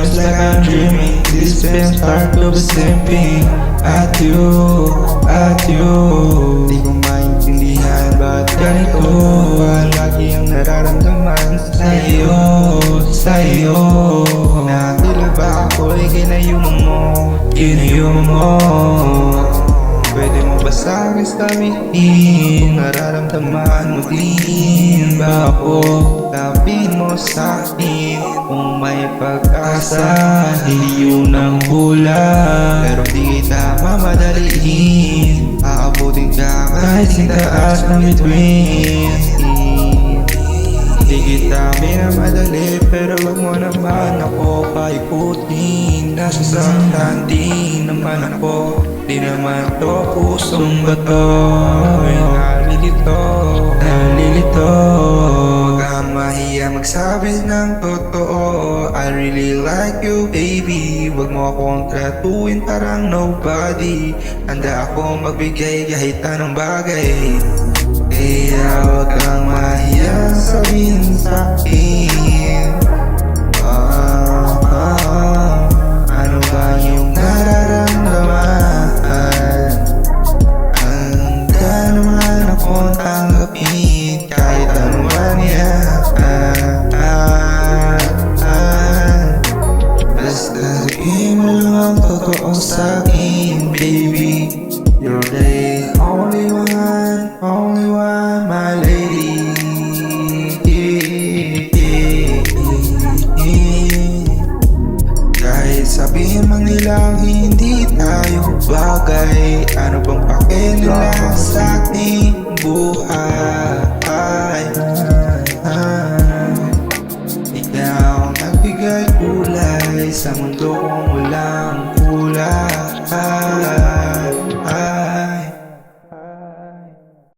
Feels like I'm dreaming. This feels start to be simping. At you, at you. Di ko maintindihan ba't ganito. Lagi ang nararamdaman sa'yo, sa'yo. Na tila ba ako'y ginayuman mo, ginayuman mo. Pwede mo ba sa'kin sabihin, nararamdaman mo din ba ako? Sabihin mo sa'kin kung may pag-asa. Hindi yun ang hula, pero di kita mamadaliin. Aabutin ka kahit sintaas ng between. Di kita minamadali, pero wag mo naman ako paikutin. Nasasaktan din naman ako, di naman to pusong bato. Nalilito, nalilito. Huwag kang mahiya magsabi ng totoo. I really like you baby. Huwag mo akong tratuin parang nobody. Handa akong magbigay kahit anong bagay. Kaya huwag kang mahiya sabihin sa'kin. Ano ba yung nararamdaman? Handa naman akong tanggapin kahit ano man yan. Basta sabihin mo lang ang totoo sa'kin, baby. You're the only one, my lady. Kahit sabihin man nilang hindi tayo bagay, ano bang pake nila sa ating buhay? Ikaw ang nagbigay kulay sa mundo kong